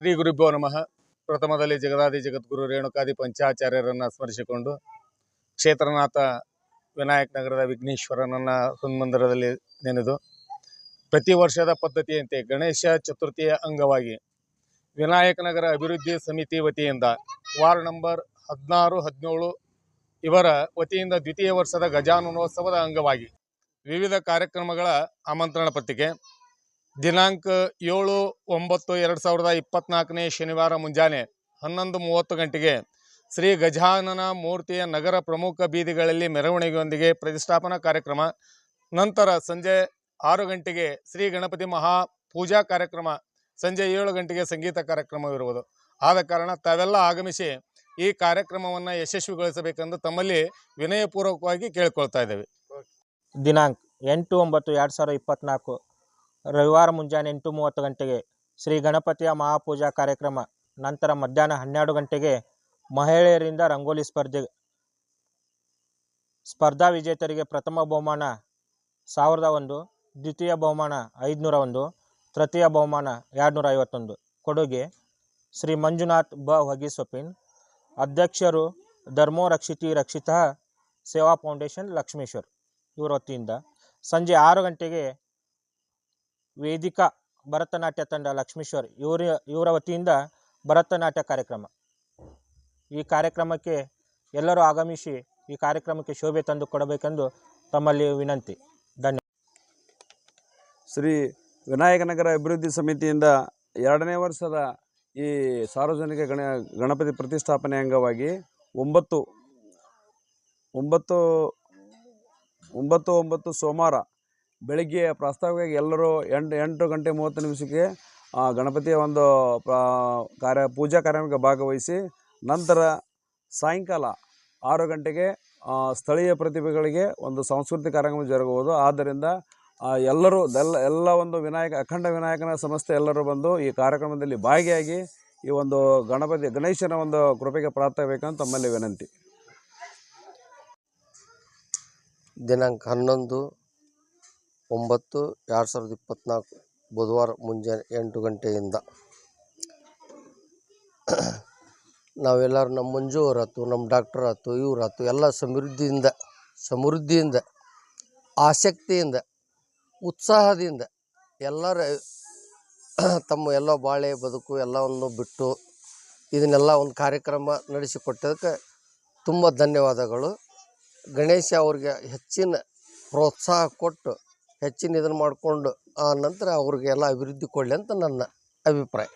ಶ್ರೀ ಗುರುಭ್ಯೋ ನಮಃ. ಪ್ರಥಮದಲ್ಲಿ ಜಗದಾದಿ ಜಗದ್ಗುರು ರೇಣುಕಾದಿ ಪಂಚಾಚಾರ್ಯರನ್ನು ಸ್ಮರಿಸಿಕೊಂಡು ಕ್ಷೇತ್ರನಾಥ ವಿನಾಯಕ ನಗರದ ವಿಘ್ನೇಶ್ವರನನ್ನು ಹನುಮಂದಿರದಲ್ಲಿ ನೆನೆದು ಪ್ರತಿ ವರ್ಷದ ಪದ್ಧತಿಯಂತೆ ಗಣೇಶ ಚತುರ್ಥಿಯ ಅಂಗವಾಗಿ ವಿನಾಯಕ ನಗರ ಅಭಿವೃದ್ಧಿ ಸಮಿತಿ ವತಿಯಿಂದ ವಾರ್ಡ್ ನಂಬರ್ 16, 17 ಇವರ ವತಿಯಿಂದ ದ್ವಿತೀಯ ವರ್ಷದ ಗಜಾನನೋತ್ಸವದ ಅಂಗವಾಗಿ ವಿವಿಧ ಕಾರ್ಯಕ್ರಮಗಳ ಆಮಂತ್ರಣ ಪತ್ರಿಕೆ ದಿನಾಂಕ 7/9/2024 ಶನಿವಾರ ಮುಂಜಾನೆ 11:30 ಗಂಟೆಗೆ ಶ್ರೀ ಗಜಾನನ ಮೂರ್ತಿಯ ನಗರ ಪ್ರಮುಖ ಬೀದಿಗಳಲ್ಲಿ ಮೆರವಣಿಗೆಯೊಂದಿಗೆ ಪ್ರತಿಷ್ಠಾಪನಾ ಕಾರ್ಯಕ್ರಮ. ನಂತರ ಸಂಜೆ 6 ಗಂಟೆಗೆ ಶ್ರೀ ಗಣಪತಿ ಮಹಾಪೂಜಾ ಕಾರ್ಯಕ್ರಮ, ಸಂಜೆ 7 ಗಂಟೆಗೆ ಸಂಗೀತ ಕಾರ್ಯಕ್ರಮವಿರುವುದು. ಆದ ಕಾರಣ ತಾವೆಲ್ಲ ಆಗಮಿಸಿ ಈ ಕಾರ್ಯಕ್ರಮವನ್ನು ಯಶಸ್ವಿಗೊಳಿಸಬೇಕೆಂದು ತಮ್ಮಲ್ಲಿ ವಿನಯಪೂರ್ವಕವಾಗಿ ಕೇಳಿಕೊಳ್ತಾ ಇದ್ದೇವೆ. ದಿನಾಂಕ 8/9/2024 ರವಿವಾರ ಮುಂಜಾನೆ 8:30 ಗಂಟೆಗೆ ಶ್ರೀ ಗಣಪತಿಯ ಮಹಾಪೂಜಾ ಕಾರ್ಯಕ್ರಮ. ನಂತರ ಮಧ್ಯಾಹ್ನ 12 ಗಂಟೆಗೆ ಮಹಿಳೆಯರಿಂದ ರಂಗೋಲಿ ಸ್ಪರ್ಧಾ ವಿಜೇತರಿಗೆ ಪ್ರಥಮ ಬಹುಮಾನ 1001, ದ್ವಿತೀಯ ಬಹುಮಾನ 501, ತೃತೀಯ ಬಹುಮಾನ 251. ಕೊಡುಗೆ ಶ್ರೀ ಮಂಜುನಾಥ್ ಬ ಹೊಗಿಸೊಪ್ಪಿನ್. ಅಧ್ಯಕ್ಷರು ಧರ್ಮೋ ರಕ್ಷಿತಿ ರಕ್ಷಿತ ಸೇವಾ ಫೌಂಡೇಶನ್ ಲಕ್ಷ್ಮೇಶ್ವರ್ ಇವರ ವತಿಯಿಂದ. ಸಂಜೆ 6 ಗಂಟೆಗೆ ವೇದಿಕಾ ಭರತನಾಟ್ಯ ತಂಡ ಲಕ್ಷ್ಮೇಶ್ವರ್ ಇವರ ವತಿಯಿಂದ ಭರತನಾಟ್ಯ ಕಾರ್ಯಕ್ರಮ. ಈ ಕಾರ್ಯಕ್ರಮಕ್ಕೆ ಎಲ್ಲರೂ ಆಗಮಿಸಿ ಈ ಕಾರ್ಯಕ್ರಮಕ್ಕೆ ಶೋಭೆ ತಂದು ಕೊಡಬೇಕೆಂದು ತಮ್ಮಲ್ಲಿ ವಿನಂತಿ. ಧನ್ಯವಾದ. ಶ್ರೀ ವಿನಾಯಕ ನಗರ ಅಭಿವೃದ್ಧಿ ಸಮಿತಿಯಿಂದ 2ನೇ ವರ್ಷದ ಈ ಸಾರ್ವಜನಿಕ ಗಣಪತಿ ಪ್ರತಿಷ್ಠಾಪನೆ ಅಂಗವಾಗಿ 9/9 ಸೋಮವಾರ ಬೆಳಗ್ಗೆ ಪ್ರಾಸ್ತಾವಿಕವಾಗಿ ಎಲ್ಲರೂ 8:30 ಗಣಪತಿಯ ಒಂದು ಪೂಜಾ ಕಾರ್ಯಕ್ರಮಕ್ಕೆ ಭಾಗವಹಿಸಿ ನಂತರ ಸಾಯಂಕಾಲ 6 ಗಂಟೆಗೆ ಸ್ಥಳೀಯ ಪ್ರತಿಭೆಗಳಿಗೆ ಒಂದು ಸಾಂಸ್ಕೃತಿಕ ಕಾರ್ಯಕ್ರಮ ಜರುಗುವುದು. ಆದ್ದರಿಂದ ಎಲ್ಲರೂ ಎಲ್ಲ ಒಂದು ಅಖಂಡ ವಿನಾಯಕನ ಸಂಸ್ಥೆ ಎಲ್ಲರೂ ಬಂದು ಈ ಕಾರ್ಯಕ್ರಮದಲ್ಲಿ ಭಾಗಿಯಾಗಿ ಈ ಒಂದು ಗಣೇಶನ ಒಂದು ಕೃಪೆಗೆ ಪ್ರಾರ್ಥಬೇಕಂತ ತಮ್ಮಲ್ಲಿ ವಿನಂತಿ. ದಿನಾಂಕ 11/9/2024 ಬುಧವಾರ ಮುಂಜಾನೆ 8 ಗಂಟೆಯಿಂದ ನಾವೆಲ್ಲರೂ ನಮ್ಮ ಮಂಜು ಅವರಾಯ್ತು, ನಮ್ಮ ಡಾಕ್ಟರ್ ಆಯ್ತು, ಇವರಾಯ್ತು ಎಲ್ಲ ಸಮೃದ್ಧಿಯಿಂದ ಆಸಕ್ತಿಯಿಂದ ಉತ್ಸಾಹದಿಂದ ಎಲ್ಲರೂ ತಮ್ಮ ಎಲ್ಲ ಬಾಳೆ ಬದುಕು ಎಲ್ಲವನ್ನು ಬಿಟ್ಟು ಇದನ್ನೆಲ್ಲ ಒಂದು ಕಾರ್ಯಕ್ರಮ ನಡೆಸಿಕೊಟ್ಟದಕ್ಕೆ ತುಂಬ ಧನ್ಯವಾದಗಳು. ಗಣೇಶ ಅವ್ರಿಗೆ ಹೆಚ್ಚಿನ ಪ್ರೋತ್ಸಾಹ ಕೊಟ್ಟು ಹೆಚ್ಚಿನ ಇದನ್ನು ಮಾಡಿಕೊಂಡು ಆ ನಂತರ ಅವ್ರಿಗೆಲ್ಲ ಅಭಿವೃದ್ಧಿ ಕೊಡಲಿ ಅಂತ ನನ್ನ ಅಭಿಪ್ರಾಯ.